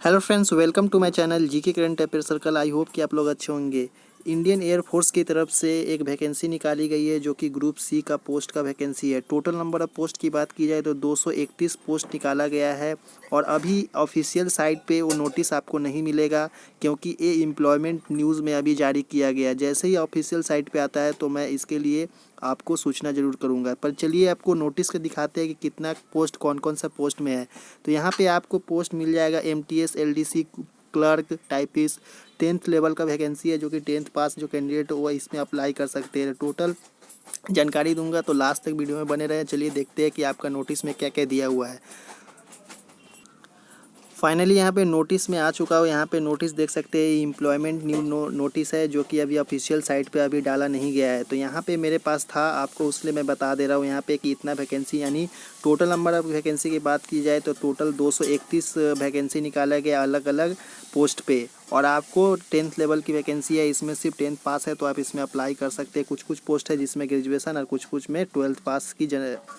Hello friends, welcome to my channel GK current affair circle. I hope कि आप लोग अच्छे होंगे। इंडियन एयरफोर्स की तरफ से एक वैकेंसी निकाली गई है जो कि ग्रुप सी का पोस्ट का वैकेंसी है। टोटल नंबर ऑफ पोस्ट की बात की जाए तो 231 पोस्ट निकाला गया है और अभी ऑफिशियल साइट पे वो नोटिस आपको नहीं मिलेगा क्योंकि ये एम्प्लॉयमेंट न्यूज़ में अभी जारी किया गया। जैसे ही ऑफिशियल साइट पे आता है तो मैं इसके लिए आपको सूचना ज़रूर करूंगा। पर चलिए आपको नोटिस के दिखाते हैं कि कितना पोस्ट कौन कौन सा पोस्ट में है। तो यहाँ पे आपको पोस्ट मिल जाएगा MTS LDC clerk typist 10th level का वैकेंसी है जो कि 10th पास जो कैंडिडेट हो वह इसमें अप्लाई कर सकते हैं। टोटल जानकारी दूंगा तो लास्ट तक वीडियो में बने रहे। चलिए देखते हैं कि आपका नोटिस में क्या क्या दिया हुआ है। फाइनली यहाँ पे नोटिस में आ चुका हो। यहाँ पे नोटिस देख सकते हैं, एम्प्लॉयमेंट न्यू नोटिस है जो कि अभी ऑफिशियल साइट पे अभी डाला नहीं गया है। तो यहाँ पे मेरे पास था आपको, उसलिए मैं बता दे रहा हूँ यहाँ पे कि इतना वैकेंसी, यानी टोटल नंबर ऑफ वैकेंसी की बात की जाए तो टोटल 231 वैकेंसी निकाला गया अलग अलग पोस्ट पे। और आपको 10th लेवल की वैकेंसी है, इसमें सिर्फ 10th पास है तो आप इसमें अप्लाई कर सकते हैं। कुछ कुछ पोस्ट है जिसमें ग्रेजुएशन और कुछ कुछ में 12th पास की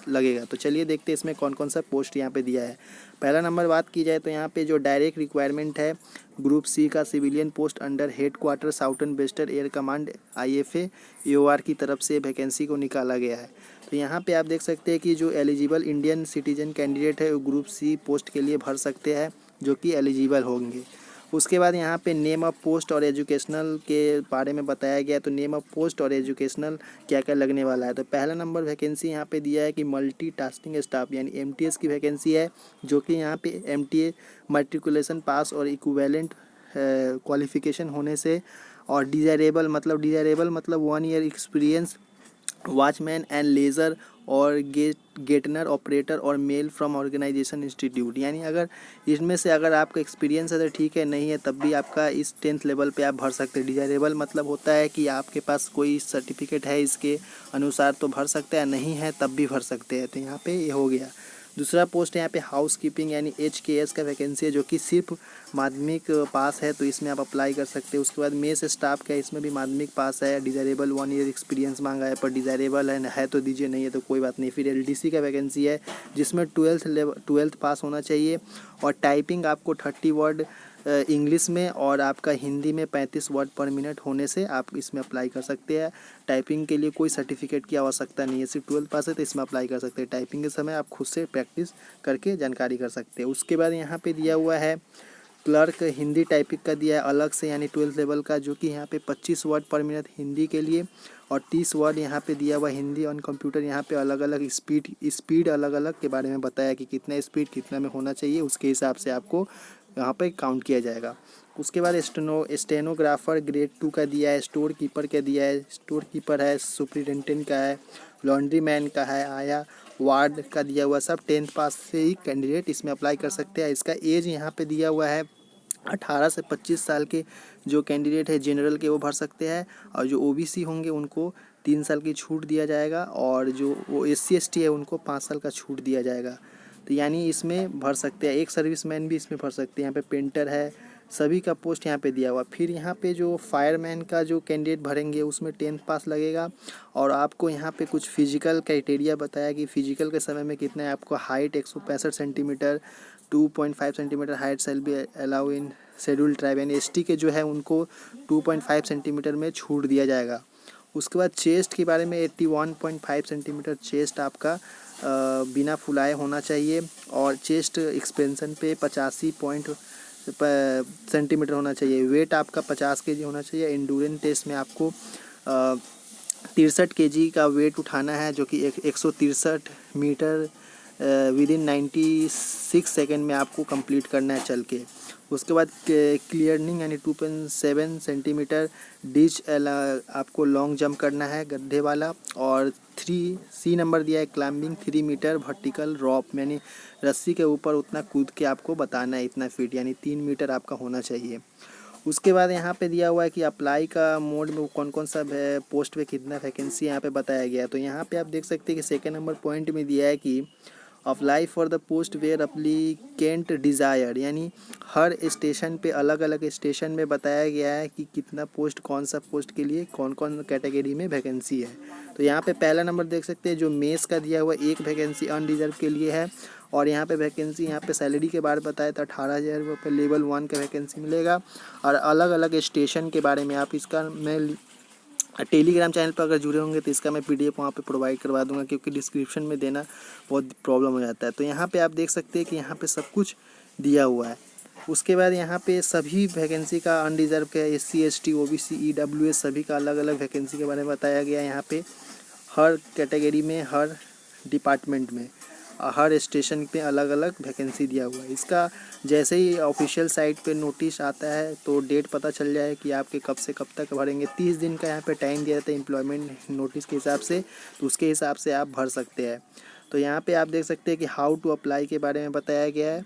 लगेगा। तो चलिए देखते हैं इसमें कौन कौन सा पोस्ट यहाँ पे दिया है। पहला नंबर बात की जाए तो यहाँ पे जो डायरेक्ट रिक्वायरमेंट है ग्रुप सी का civilian post under head quarter southern western air command IFA AOR की तरफ से वैकेंसी को निकाला गया है। तो यहाँ पे आप देख सकते हैं कि जो एलिजिबल इंडियन सिटीजन कैंडिडेट है वो ग्रुप सी पोस्ट के लिए भर सकते हैं जो कि एलिजिबल होंगे। उसके बाद यहाँ पे नेम ऑफ पोस्ट और एजुकेशनल के बारे में बताया गया। तो नेम ऑफ पोस्ट और एजुकेशनल क्या क्या लगने वाला है। तो पहला नंबर वैकेंसी यहाँ पे दिया है कि मल्टी टास्किंग स्टाफ यानी MTS की वैकेंसी है जो कि यहाँ पे MTA मैट्रिकुलेशन पास और इक्विवेलेंट क्वालिफिकेशन होने से और डिजायरेबल मतलब 1 year experience watchman and laser और गेटनर ऑपरेटर और मेल फ्रॉम ऑर्गेनाइजेशन इंस्टीट्यूट, यानी अगर इसमें से अगर आपका एक्सपीरियंस है तो ठीक है, नहीं है तब भी आपका इस 10th लेवल पे आप भर सकते हैं। डिजायरेबल मतलब होता है कि आपके पास कोई सर्टिफिकेट है इसके अनुसार तो भर सकते हैं, नहीं है तब भी भर सकते हैं। तो यहाँ पे ये हो गया। दूसरा पोस्ट यहाँ पे हाउस कीपिंग यानी HKS का वैकेंसी है जो कि सिर्फ माध्यमिक पास है तो इसमें आप अप्लाई कर सकते हैं। उसके बाद मेस स्टाफ का, इसमें भी माध्यमिक पास है। डिजायरेबल 1 ईयर एक्सपीरियंस मांगा है, पर डिजायरेबल है तो दीजिए, नहीं है तो कोई बात नहीं। फिर LDC का वैकेंसी है जिसमें 12th पास होना चाहिए और टाइपिंग आपको 30 वर्ड इंग्लिश में और आपका हिंदी में 35 वर्ड पर मिनट होने से आप इसमें अप्लाई कर सकते हैं। टाइपिंग के लिए कोई सर्टिफिकेट की आवश्यकता नहीं है, सिर्फ 12th पास है तो इसमें अप्लाई कर सकते हैं। टाइपिंग के समय आप खुद से प्रैक्टिस करके जानकारी कर सकते हैं। उसके बाद यहाँ पे दिया हुआ है क्लर्क हिंदी टाइपिंग का दिया है अलग से, यानी 12th लेवल का, जो कि यहाँ पे 25 वर्ड पर मिनट हिंदी के लिए और 30 वर्ड यहाँ पे दिया हुआ हिंदी ऑन कंप्यूटर। यहाँ पे अलग अलग स्पीड अलग अलग के बारे में बताया कि कितना स्पीड कितना में होना चाहिए, उसके हिसाब से आपको यहाँ पे काउंट किया जाएगा। उसके बाद स्टेनोग्राफर ग्रेड 2 का दिया है। स्टोर कीपर का दिया है, स्टोर कीपर है। सुपरिटेंडेंट का है, लॉन्ड्री मैन का है, आया वार्ड का दिया हुआ। सब 10th पास से ही कैंडिडेट इसमें अप्लाई कर सकते हैं। इसका एज यहाँ पे दिया हुआ है 18 से 25 साल के जो कैंडिडेट है जनरल के वो भर सकते हैं और जो OBC होंगे उनको 3 साल की छूट दिया जाएगा और जो वो SC ST है उनको 5 साल का छूट दिया जाएगा। तो यानी इसमें भर सकते हैं। एक सर्विसमैन भी इसमें भर सकते हैं। यहाँ पे पेंटर है, सभी का पोस्ट यहाँ पे दिया हुआ। फिर यहाँ पे जो फायरमैन का जो कैंडिडेट भरेंगे उसमें 10th पास लगेगा और आपको यहाँ पे कुछ फिजिकल क्राइटेरिया बताया कि फिजिकल के समय में कितना है। आपको height 165 centimetre, 2.5 centimetre height shall be allow in schedule tribe यानी ST के जो है उनको 2.5 सेंटीमीटर में छूट दिया जाएगा। उसके बाद चेस्ट के बारे में 81.5 सेंटीमीटर चेस्ट आपका बिना फुलाए होना चाहिए और चेस्ट एक्सपेंशन पे 85 सेंटीमीटर होना चाहिए। वेट आपका 50 kg होना चाहिए। एंडूरेंस टेस्ट में आपको 63 kg का वेट उठाना है जो कि 163 मीटर विदिन 96 सेकेंड में आपको कंप्लीट करना है चल के। उसके बाद क्लियरनिंग यानी 2.7 सेंटीमीटर डिच आपको लॉन्ग जंप करना है गड्ढे वाला। और 3C नंबर दिया है क्लाइंबिंग 3 मीटर वर्टिकल रॉप, यानी रस्सी के ऊपर उतना कूद के आपको बताना है इतना फीट, यानी 3 मीटर आपका होना चाहिए। उसके बाद यहाँ पे दिया हुआ है कि अप्लाई का मोड में कौन कौन सा पोस्ट पे कितना वैकेंसी यहाँ पे बताया गया है। तो यहाँ पे आप देख सकते हैं कि 2nd नंबर पॉइंट में दिया है कि apply for the post where applicant desire, यानी हर स्टेशन पे अलग अलग स्टेशन में बताया गया है कि कितना पोस्ट, कौन सा पोस्ट के लिए कौन कौन कैटेगरी में वैकेंसी है। तो यहाँ पे पहला नंबर देख सकते हैं जो मेस का दिया हुआ एक वैकेंसी अनरिजर्व के लिए है और यहाँ पे वैकेंसी, यहाँ पे सैलरी के बारे में बताया था 18,000 रुपये लेवल 1 का वैकेंसी मिलेगा। और अलग अलग स्टेशन के बारे में आप इसका मैं टेलीग्राम चैनल पर अगर जुड़े होंगे तो इसका मैं PDF वहाँ पे प्रोवाइड करवा दूंगा, क्योंकि डिस्क्रिप्शन में देना बहुत प्रॉब्लम हो जाता है। तो यहाँ पे आप देख सकते हैं कि यहाँ पे सब कुछ दिया हुआ है। उसके बाद यहाँ पे सभी वैकेंसी का अनरिजर्व का SC ST OBC EWS सभी का अलग अलग वैकेंसी के बारे में बताया गया है। यहाँ पे हर कैटेगरी में, हर डिपार्टमेंट में, हर स्टेशन पे अलग अलग वैकेंसी दिया हुआ है। इसका जैसे ही ऑफिशियल साइट पे नोटिस आता है तो डेट पता चल जाए कि आपके कब से कब तक भरेंगे। 30 दिन का यहाँ पे टाइम दिया जाता है एम्प्लॉयमेंट नोटिस के हिसाब से, तो उसके हिसाब से आप भर सकते हैं। तो यहाँ पे आप देख सकते हैं कि हाउ टू अप्लाई के बारे में बताया गया है।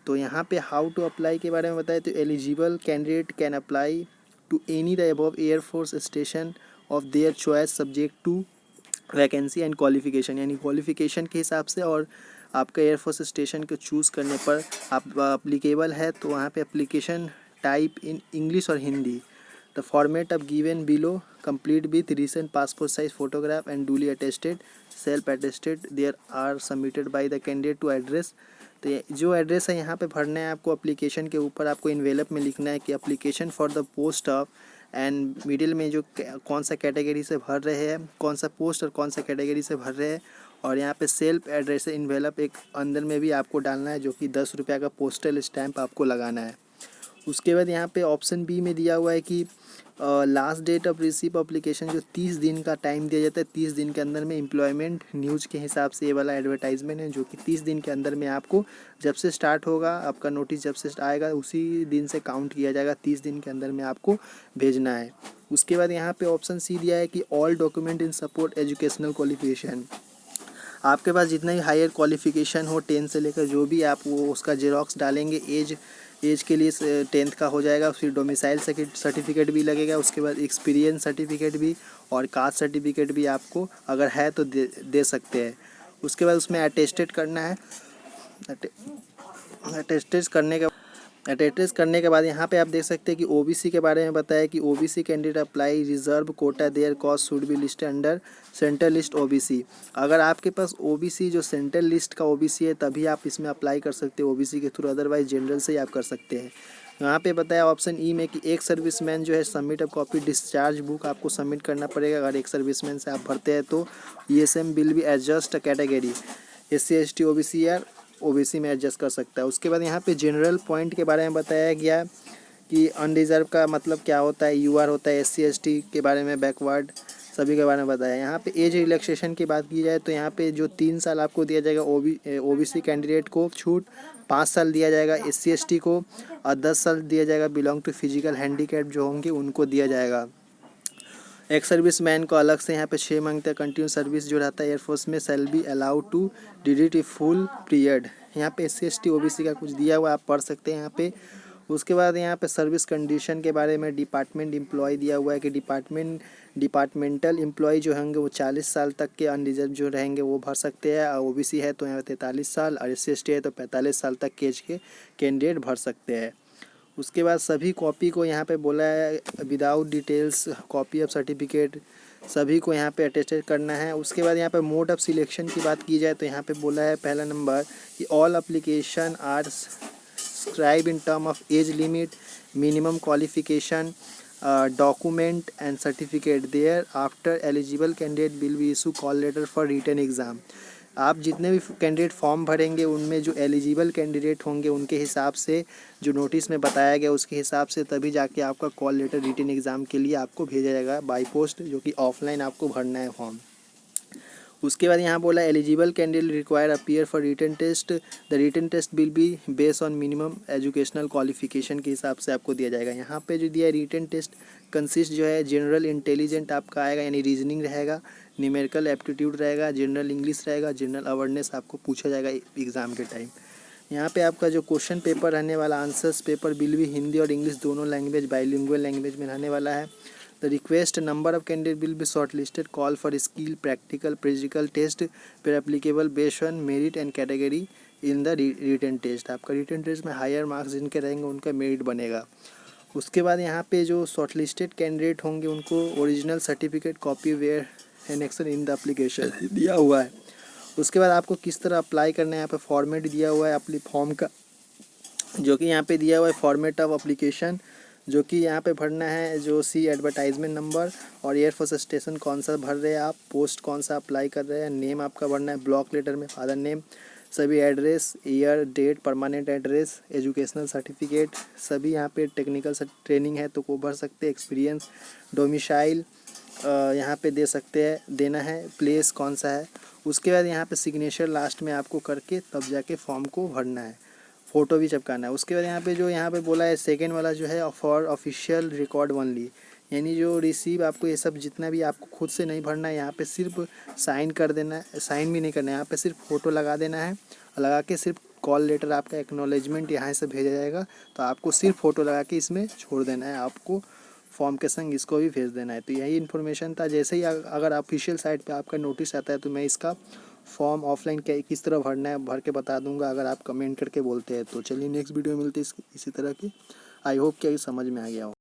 तो यहाँ पे हाउ टू अप्लाई के बारे में बताया तो eligible candidate can apply to any the above air force station of their choice subject to vacancy and qualification, यानी क्वालिफिकेशन के हिसाब से और आपका एयरफोर्स स्टेशन को चूज़ करने पर आप अप्लीकेबल है। तो वहाँ पे एप्लीकेशन टाइप इन इंग्लिश और Hindi. The format of given below complete with recent passport size photograph and duly attested self attested their are submitted by the candidate to address. तो जो एड्रेस है यहाँ पे भरना है आपको। एप्लीकेशन के ऊपर आपको इन्वेलप में लिखना है कि application for the post of, and middle में जो कौन सा कैटेगरी से भर रहे हैं, कौन सा पोस्ट और कौन सा कैटेगरी से भर रहे हैं। और यहाँ पे सेल्फ एड्रेस इन्वेलप एक अंदर में भी आपको डालना है, जो कि 10 रुपये का पोस्टल स्टैंप आपको लगाना है। उसके बाद यहाँ पे ऑप्शन बी में दिया हुआ है कि last date of receive application, जो 30 दिन का टाइम दिया जाता है। 30 दिन के अंदर में एम्प्लॉयमेंट न्यूज़ के हिसाब से ये वाला एडवर्टाइजमेंट है, जो कि 30 दिन के अंदर में आपको जब से स्टार्ट होगा, आपका नोटिस जब से आएगा उसी दिन से काउंट किया जाएगा। 30 दिन के अंदर में आपको भेजना है। उसके बाद यहाँ पे ऑप्शन सी दिया है कि all document in support educational qualification. आपके पास जितना भी हायर क्वालिफिकेशन हो 10 से लेकर जो भी, आप वो उसका जेरॉक्स डालेंगे। एज के लिए 10th का हो जाएगा। फिर डोमिसाइल सर्टिफिकेट भी लगेगा। उसके बाद एक्सपीरियंस सर्टिफिकेट भी और कास्ट सर्टिफिकेट भी आपको अगर है तो दे सकते हैं। उसके बाद उसमें अटेस्टेड करना है। अटेस्टेड करने के बाद यहाँ पे आप देख सकते हैं कि OBC के बारे में बताया कि OBC candidate apply reserve quota their cost should be listed under central list OBC। अगर आपके पास OBC जो सेंट्रल लिस्ट का OBC है तभी आप इसमें अप्लाई कर सकते हो OBC के थ्रू, अदरवाइज जनरल से ही आप कर सकते हैं। यहाँ पे बताया ऑप्शन ई में कि एक सर्विसमैन जो है submit a copy discharge book आपको सबमिट करना पड़ेगा। अगर एक सर्विसमैन से आप भरते हैं तो ESM बिल भी adjust category SC ST OBC या OBC में एडजस्ट कर सकता है। उसके बाद यहाँ पे जनरल पॉइंट के बारे में बताया गया कि अनरिजर्व का मतलब क्या होता है, UR होता है, SC ST के बारे में, बैकवर्ड सभी के बारे में बताया। यहाँ पे एज रिलैक्सेशन की बात की जाए तो यहाँ पे जो 3 साल आपको दिया जाएगा OBC कैंडिडेट को छूट, 5 साल दिया जाएगा SC ST को, और 10 साल दिया जाएगा बिलोंग टू फिजिकल हैंडीकैप जो होंगे उनको दिया जाएगा। एक सर्विसमैन को अलग से यहाँ पे 6 मंथ तक कंटिन्यू सर्विस जो रहता है एयरफोर्स में shall be allowed to did a full period. यहाँ पे SC ST OBC का कुछ दिया हुआ आप पढ़ सकते हैं यहाँ पे। उसके बाद यहाँ पे सर्विस कंडीशन के बारे में डिपार्टमेंट एम्प्लॉय दिया हुआ है कि डिपार्टमेंटल एम्प्लॉय जो होंगे वो 40 साल तक के अनरिजर्व जो रहेंगे वो भर सकते हैं। OBC है तो यहाँ 43 साल और SC ST है तो 45 साल तक के एज के कैंडिडेट भर सकते हैं। उसके बाद सभी कॉपी को यहाँ पे बोला है without details copy of certificate सभी को यहाँ पे अटेस्टेड करना है। उसके बाद यहाँ पे मोड ऑफ सिलेक्शन की बात की जाए तो यहाँ पे बोला है पहला नंबर कि all application are scribe in term of age limit, minimum qualification, document and certificate thereafter eligible candidate will be issue call letter for written exam. आप जितने भी कैंडिडेट फॉर्म भरेंगे उनमें जो एलिजिबल कैंडिडेट होंगे उनके हिसाब से जो नोटिस में बताया गया उसके हिसाब से तभी जाके आपका कॉल लेटर रिटन एग्ज़ाम के लिए आपको भेजा जाएगा बाय पोस्ट, जो कि ऑफलाइन आपको भरना है फॉर्म। उसके बाद यहाँ बोला eligible candidate require appear for written test, the written test will be based on minimum educational qualification के हिसाब से आपको दिया जाएगा। यहाँ पे जो दिया है रिटन टेस्ट कंसिस्ट जो है जनरल इंटेलिजेंट आपका आएगा, यानी रीजनिंग रहेगा, न्यूमेरिकल एप्टीट्यूड रहेगा, जनरल इंग्लिश रहेगा, जनरल अवेयरनेस आपको पूछा जाएगा एग्ज़ाम के टाइम। यहाँ पे आपका जो क्वेश्चन पेपर रहने वाला आंसर्स पेपर विल भी हिंदी और इंग्लिश दोनों लैंग्वेज बाइलिंगुअल लैंग्वेज में रहने वाला है। The request number of candidate will be short listed call for skill practical physical test per applicable based on merit and category in the written test. आपका written test में higher marks जिनके रहेंगे उनका merit बनेगा। उसके बाद यहाँ पे जो शॉर्ट लिस्टेड कैंडिडेट होंगे उनको original certificate copy where annexation in the application दिया हुआ है। उसके बाद आपको किस तरह अप्लाई करना है, यहाँ पे फॉर्मेट दिया हुआ है अपनी फॉर्म का, जो कि यहाँ पे दिया हुआ है फॉर्मेट ऑफ एप्लीकेशन, जो कि यहाँ पे भरना है जो सी एडवर्टाइजमेंट नंबर और एयरफोर्स स्टेशन कौन सा भर रहे हैं आप, पोस्ट कौन सा अप्लाई कर रहे हैं, नेम आपका भरना है, ब्लॉक लेटर में फादर नेम, सभी address, year, date, permanent address, educational certificate, सभी यहाँ पे टेक्निकल ट्रेनिंग है तो वो भर सकते हैं, एक्सपीरियंस, डोमिसाइल यहाँ पे दे सकते हैं, देना है, प्लेस कौन सा है। उसके बाद यहाँ पे सिग्नेचर लास्ट में आपको करके तब जाके फॉर्म को भरना है, फ़ोटो भी चिपकाना है। उसके बाद यहाँ पे जो यहाँ पे बोला है सेकेंड वाला जो है फॉर ऑफिशियल रिकॉर्ड ओनली, यानी जो रिसीव आपको ये सब जितना भी आपको खुद से नहीं भरना है, यहाँ पे सिर्फ साइन कर देना है, साइन भी नहीं करना है, यहाँ पे सिर्फ फ़ोटो लगा देना है, लगा के सिर्फ कॉल लेटर आपका एक्नॉलेजमेंट यहाँ से भेजा जाएगा, तो आपको सिर्फ फ़ोटो लगा के इसमें छोड़ देना है, आपको फॉर्म के संग इसको भी भेज देना है। तो यही इन्फॉर्मेशन था। जैसे ही अगर ऑफिशियल साइट पे आपका नोटिस आता है तो मैं इसका फॉर्म ऑफलाइन किस तरह भरना है भर के बता दूंगा, अगर आप कमेंट करके बोलते हैं तो। चलिए नेक्स्ट वीडियो में मिलते हैं इसी तरह की। आई होप कि समझ में आ गया हो।